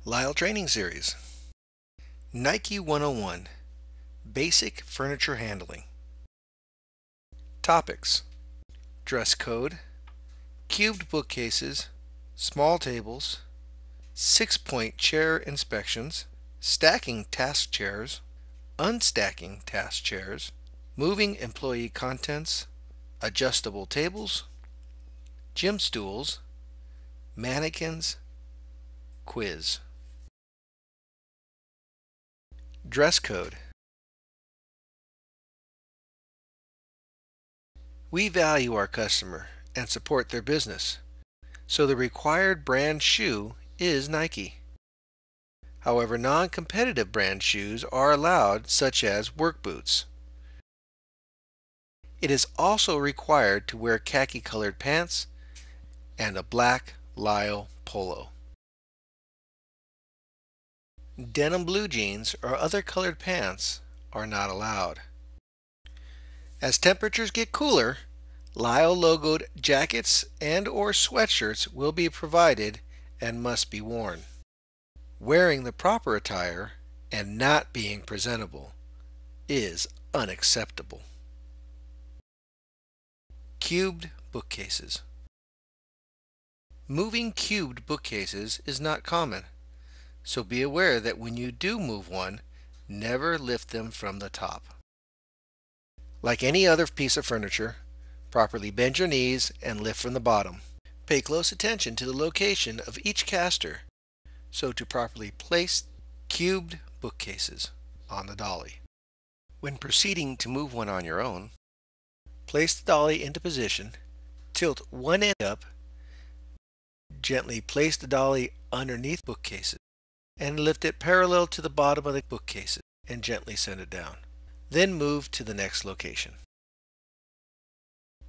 Lile Training Series. Nike 101 Basic Furniture Handling. Topics: dress code, cubed bookcases, small tables, 6-point chair inspections, stacking task chairs, unstacking task chairs, moving employee contents, adjustable tables, gym stools, mannequins, quiz. Dress code. We value our customer and support their business, so the required brand shoe is Nike. However, non-competitive brand shoes are allowed, such as work boots. It is also required to wear khaki-colored pants and a black Lile polo. Denim blue jeans or other colored pants are not allowed. As temperatures get cooler, Lile logoed jackets and/or sweatshirts will be provided and must be worn. Wearing the proper attire and not being presentable is unacceptable. Cubed bookcases. Moving cubed bookcases is not common, so be aware that when you do move one, never lift them from the top. Like any other piece of furniture, properly bend your knees and lift from the bottom. Pay close attention to the location of each caster so to properly place cubed bookcases on the dolly. When proceeding to move one on your own, place the dolly into position, tilt one end up, gently place the dolly underneath bookcases, and lift it parallel to the bottom of the bookcases and gently send it down. Then move to the next location.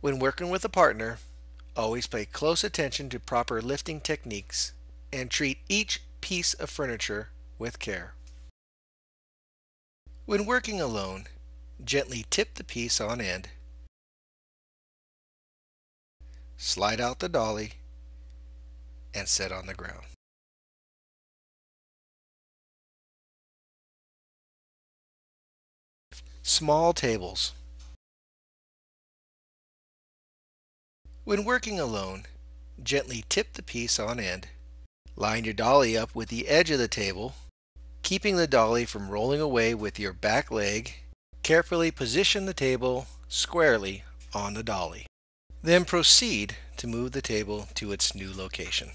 When working with a partner, always pay close attention to proper lifting techniques and treat each piece of furniture with care. When working alone, gently tip the piece on end, slide out the dolly, and set on the ground. Small tables. When working alone, gently tip the piece on end, line your dolly up with the edge of the table, keeping the dolly from rolling away with your back leg. Carefully position the table squarely on the dolly. Then proceed to move the table to its new location.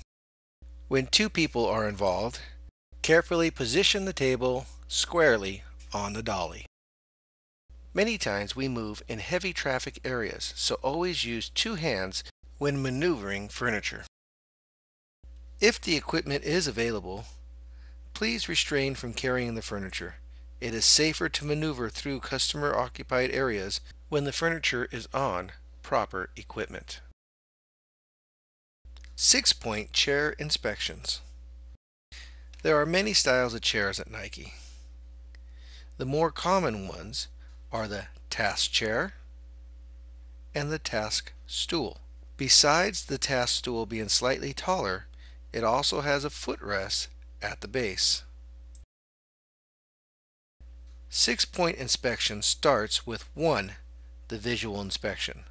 When two people are involved, carefully position the table squarely on the dolly. Many times we move in heavy traffic areas, so always use two hands when maneuvering furniture. If the equipment is available, please refrain from carrying the furniture. It is safer to maneuver through customer-occupied areas when the furniture is on proper equipment. 6-point chair inspections. There are many styles of chairs at Nike. The more common ones are the task chair and the task stool. Besides the task stool being slightly taller, it also has a footrest at the base. 6-point inspection starts with 1. The visual inspection.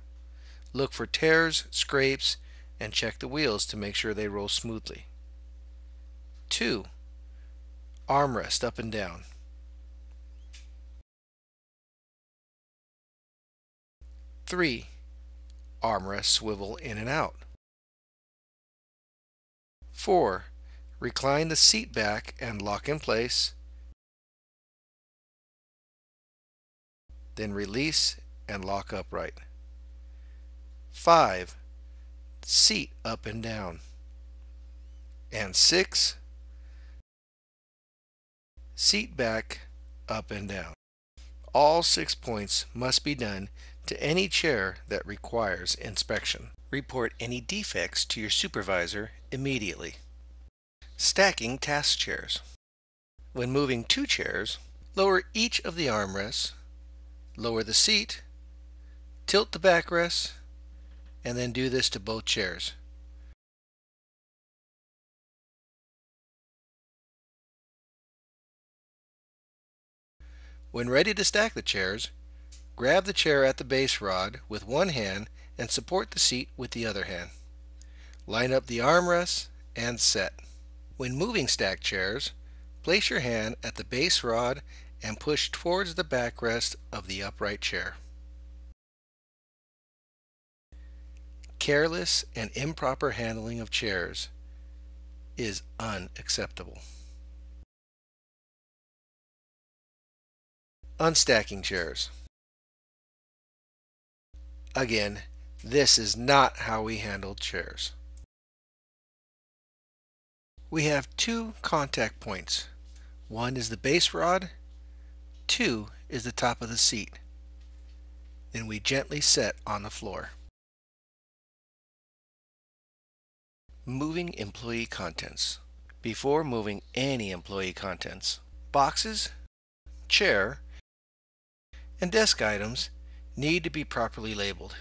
Look for tears, scrapes, and check the wheels to make sure they roll smoothly. 2. Armrest up and down. 3. Armrest swivel in and out. 4. Recline the seat back and lock in place. Then release and lock upright. 5. Seat up and down. And 6. Seat back up and down. All 6 points must be done to any chair that requires inspection. Report any defects to your supervisor immediately. Stacking task chairs. When moving 2 chairs, lower each of the armrests, lower the seat, tilt the backrest, and then do this to both chairs. When ready to stack the chairs, grab the chair at the base rod with one hand and support the seat with the other hand. Line up the armrests and set. When moving stacked chairs, place your hand at the base rod and push towards the backrest of the upright chair. Careless and improper handling of chairs is unacceptable. Unstacking chairs. Again, this is not how we handle chairs. We have two contact points. One is the base rod, two is the top of the seat. Then we gently set on the floor. Moving employee contents. Before moving any employee contents, boxes, chair, and desk items need to be properly labeled.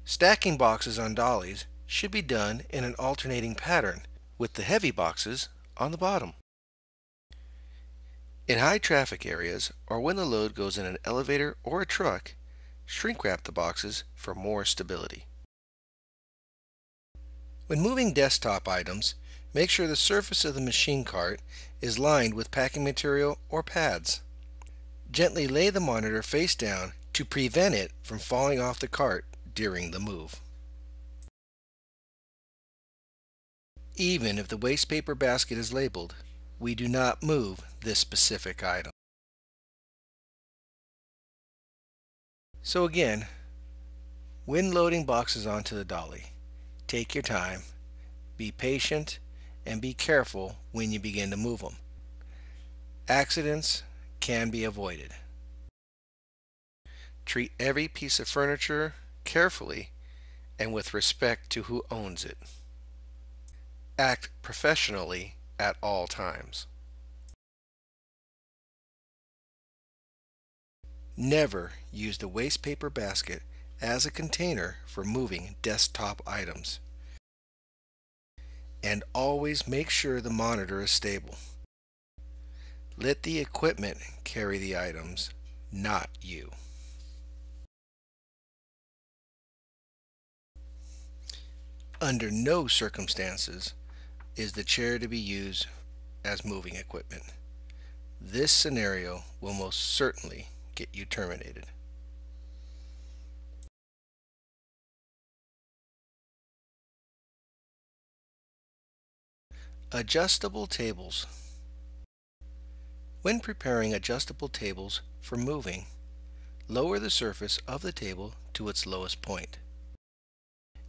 Stacking boxes on dollies should be done in an alternating pattern, with the heavy boxes on the bottom. In high traffic areas, or when the load goes in an elevator or a truck, shrink wrap the boxes for more stability. When moving desktop items, make sure the surface of the machine cart is lined with packing material or pads. Gently lay the monitor face down to prevent it from falling off the cart during the move. Even if the waste paper basket is labeled, we do not move this specific item. So again, when loading boxes onto the dolly, take your time, be patient, and be careful when you begin to move them. Accidents can be avoided. Treat every piece of furniture carefully and with respect to who owns it. Act professionally at all times. Never use the waste paper basket as a container for moving desktop items. And always make sure the monitor is stable. Let the equipment carry the items, not you. Under no circumstances is the chair to be used as moving equipment. This scenario will most certainly get you terminated. Adjustable tables. When preparing adjustable tables for moving, lower the surface of the table to its lowest point.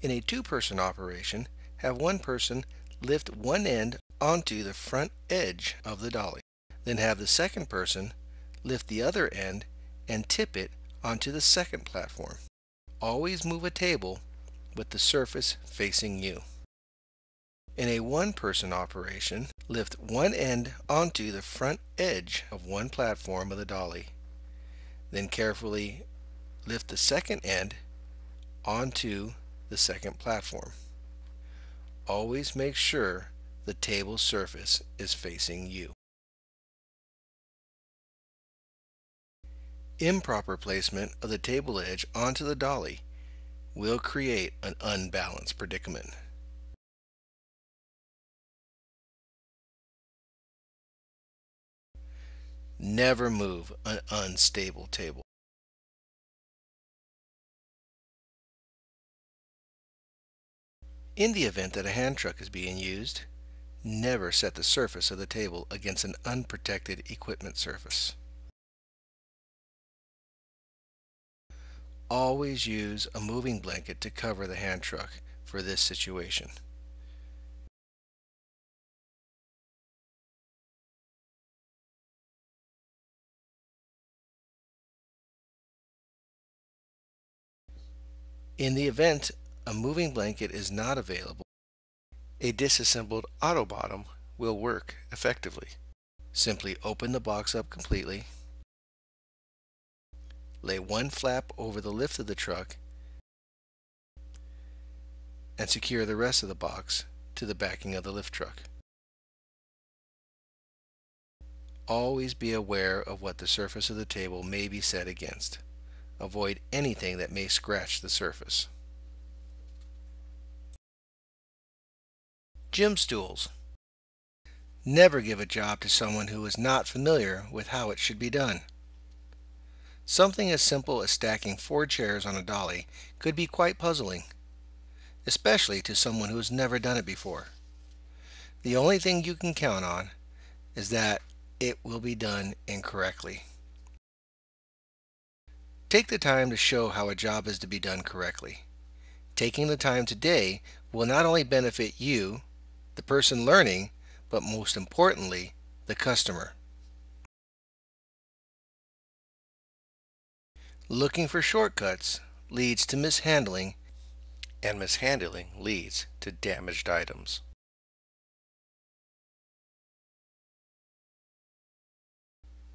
In a two-person operation, have one person lift one end onto the front edge of the dolly. Then have the second person lift the other end and tip it onto the second platform. Always move a table with the surface facing you. In a one-person operation, lift one end onto the front edge of one platform of the dolly. Then carefully lift the second end onto the second platform. Always make sure the table surface is facing you. Improper placement of the table edge onto the dolly will create an unbalanced predicament. Never move an unstable table. In the event that a hand truck is being used, never set the surface of the table against an unprotected equipment surface. Always use a moving blanket to cover the hand truck for this situation. In the event a moving blanket is not available, a disassembled auto bottom will work effectively. Simply open the box up completely, lay one flap over the lift of the truck, and secure the rest of the box to the backing of the lift truck. always be aware of what the surface of the table may be set against. Avoid anything that may scratch the surface. Gym stools. Never give a job to someone who is not familiar with how it should be done. Something as simple as stacking 4 chairs on a dolly could be quite puzzling, especially to someone who has never done it before. The only thing you can count on is that it will be done incorrectly. Take the time to show how a job is to be done correctly. Taking the time today will not only benefit you, the person learning, but most importantly, the customer. Looking for shortcuts leads to mishandling, and mishandling leads to damaged items.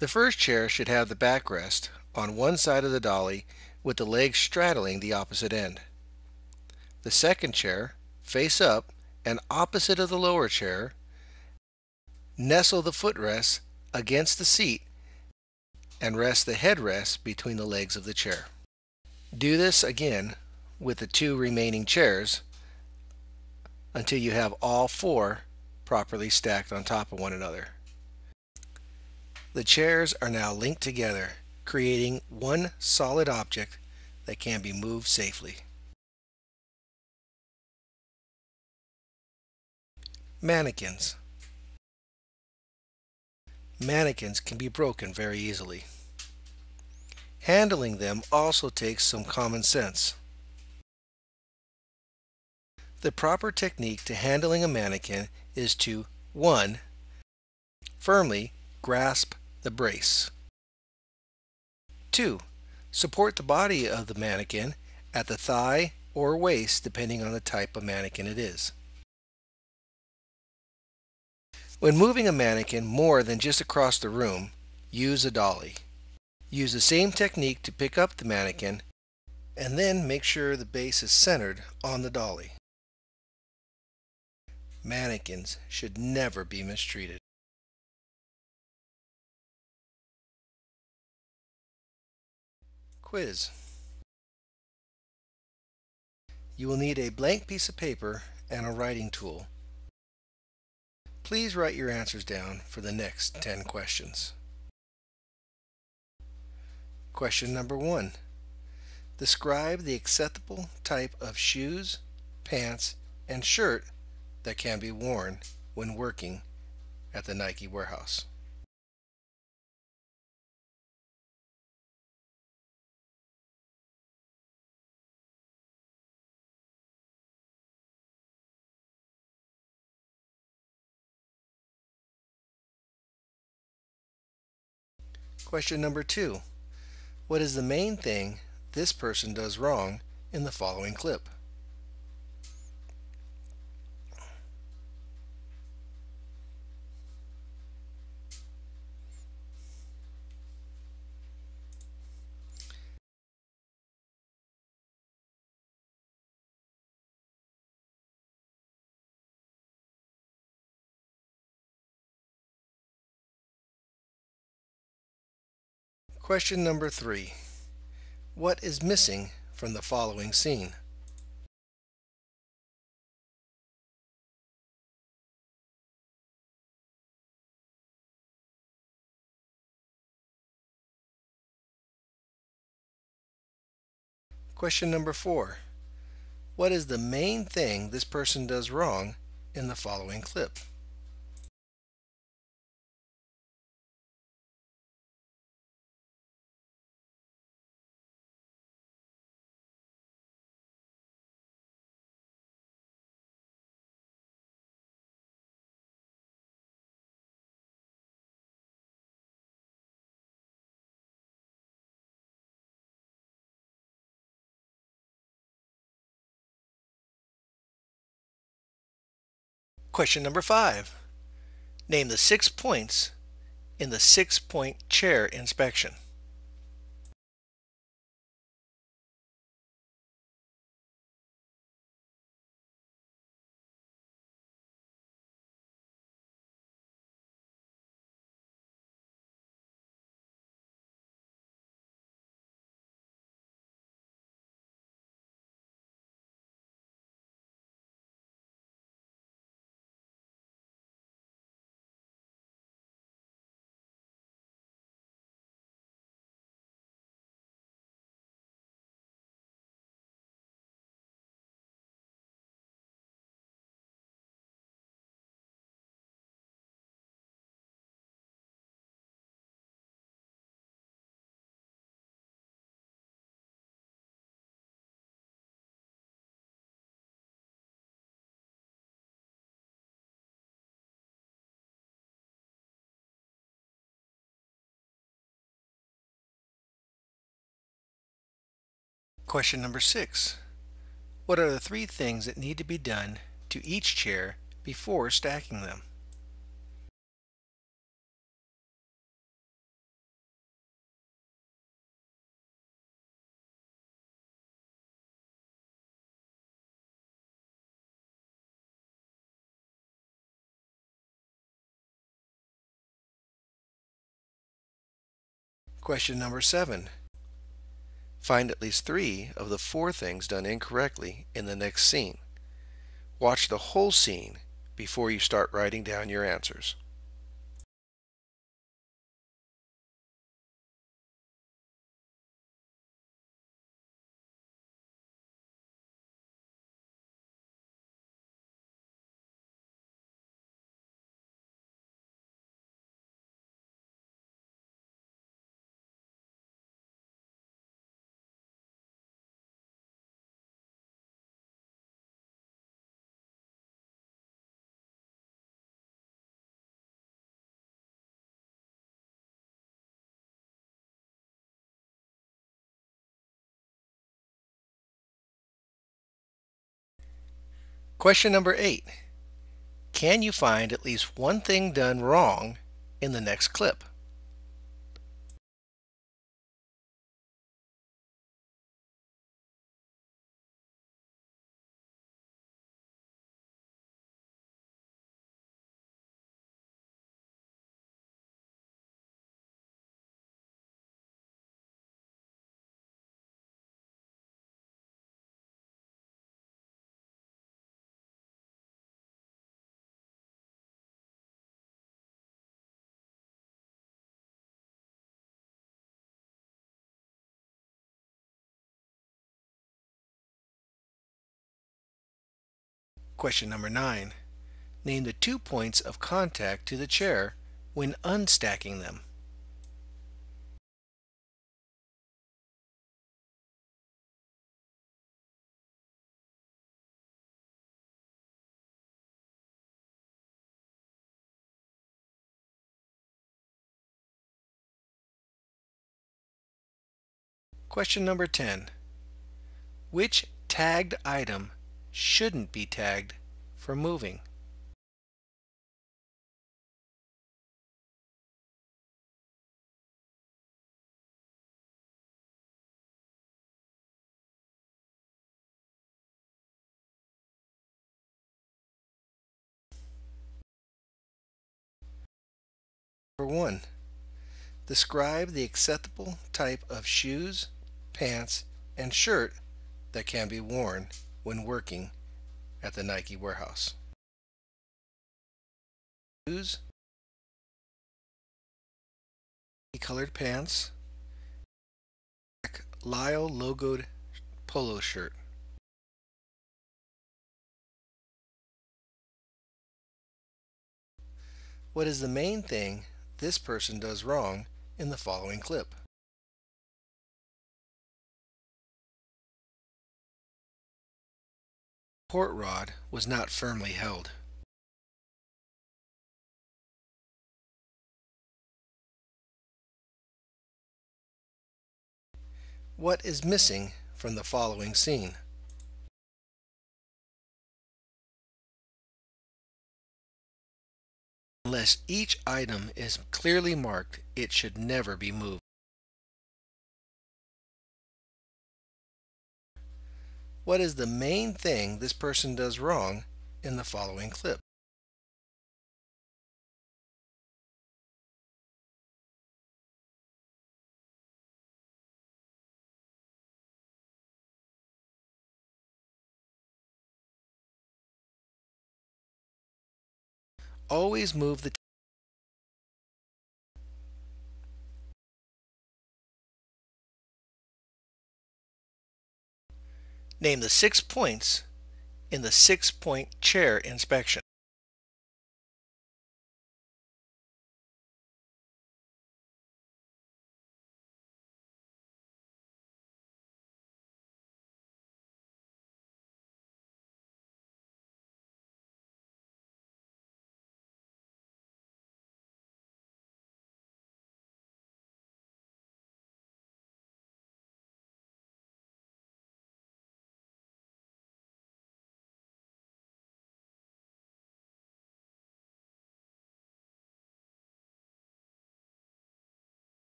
The first chair should have the backrest on one side of the dolly with the legs straddling the opposite end. The second chair, face up and opposite of the lower chair, nestle the footrests against the seat and rest the headrest between the legs of the chair. Do this again with the 2 remaining chairs until you have all 4 properly stacked on top of one another. The chairs are now linked together, creating one solid object that can be moved safely. Mannequins. Mannequins can be broken very easily. Handling them also takes some common sense. The proper technique to handling a mannequin is to 1. Firmly grasp the brace. 2. Support the body of the mannequin at the thigh or waist depending on the type of mannequin it is. When moving a mannequin more than just across the room, use a dolly. Use the same technique to pick up the mannequin and then make sure the base is centered on the dolly. Mannequins should never be mistreated. Quiz. You will need a blank piece of paper and a writing tool. Please write your answers down for the next 10 questions. Question number 1. Describe the acceptable type of shoes, pants, and shirt that can be worn when working at the Nike warehouse. Question number 2. What is the main thing this person does wrong in the following clip? Question number 3. What is missing from the following scene? Question number 4. What is the main thing this person does wrong in the following clip? Question number 5. Name the 6 points in the 6-point chair inspection. Question number 6. What are the 3 things that need to be done to each chair before stacking them? Question number 7. Find at least 3 of the 4 things done incorrectly in the next scene. Watch the whole scene before you start writing down your answers. Question number 8. Can you find at least one thing done wrong in the next clip? Question number 9. Name the 2 points of contact to the chair when unstacking them. Question number 10. Which tagged item shouldn't be tagged for moving? Number 1. Describe the acceptable type of shoes, pants, and shirt that can be worn when working at the Nike warehouse. Shoes, colored pants, Lile logoed polo shirt. What is the main thing this person does wrong in the following clip? Support rod was not firmly held. What is missing from the following scene? Unless each item is clearly marked, it should never be moved. What is the main thing this person does wrong in the following clip? Always move the Name the 6 points in the 6-point chair inspection.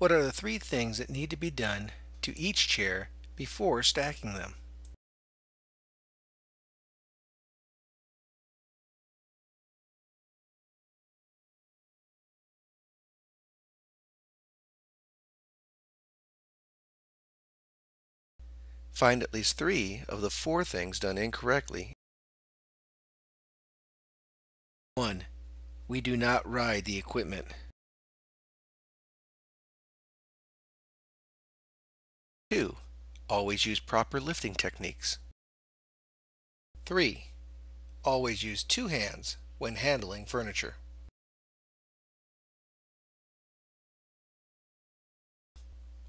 What are the 3 things that need to be done to each chair before stacking them? Find at least 3 of the 4 things done incorrectly. 1. We do not ride the equipment. 2. Always use proper lifting techniques. 3. Always use 2 hands when handling furniture.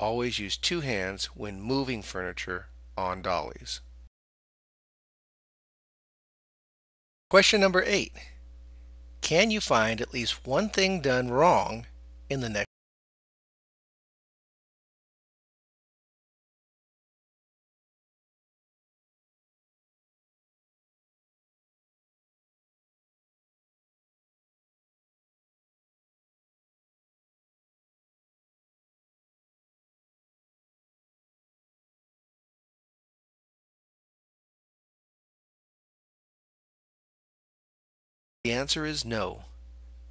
Always use 2 hands when moving furniture on dollies. Question number 8. Can you find at least one thing done wrong in the next? The answer is no.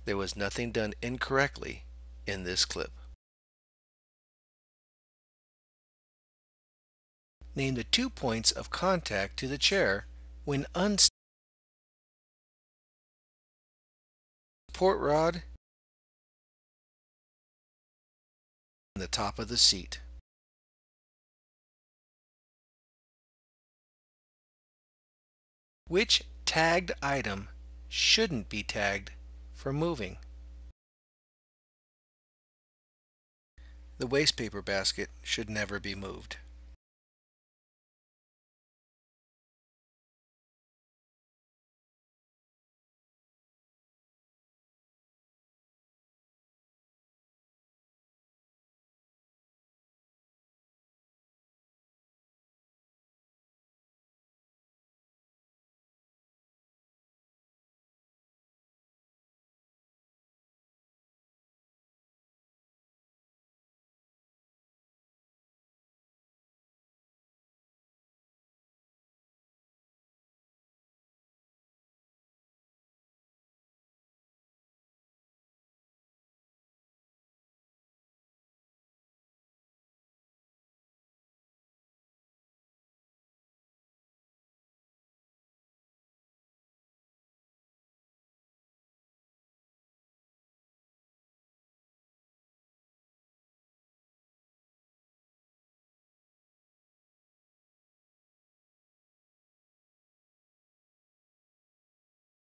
There was nothing done incorrectly in this clip. Name the 2 points of contact to the chair when unstable. Support rod and the top of the seat. Which tagged item shouldn't be tagged for moving? The waste paper basket should never be moved.